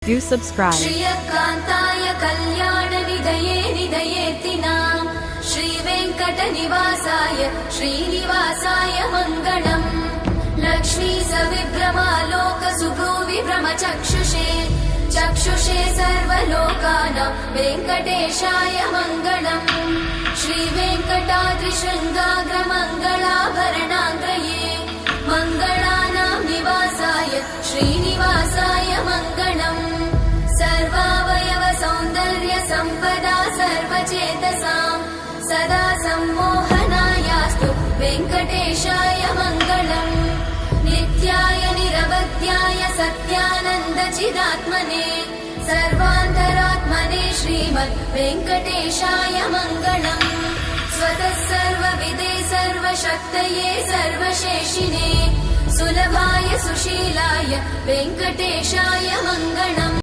Do subscribe. श्रियकान्ताय कल्याणनिधये निधयेतिनाम् श्रीवेङ्कटनिवासाय श्रीनिवासाय मङ्गलम्। लक्ष्मी सविभ्रमालोकसुभ्रूविभ्रमचक्षुषे चक्षुषे सर्वलोकानां वेङ्कटेशाय मङ्गलम्। श्रीवेङ्कटाद्रिशृङ्गाग्रमङ्गलाभरणाङ्ग्रये मङ्गलानां निवासाय श्रीनिवासाय मङ्गलम्। सर्वावयव सौन्दर्य सम्पदा सर्वचेतसां सदा सम्मोहनायास्तु वेङ्कटेशाय मङ्गलम्। नित्याय निरवध्याय सत्यानन्द चिदात्मने सर्वान्तरात्मने श्रीमद् वेङ्कटेशाय मङ्गलम्। स्वतः सर्वविदे सर्वशक्तये सर्वशेषिने सुलभाय सुशीलाय वेङ्कटेशाय मङ्गलम्।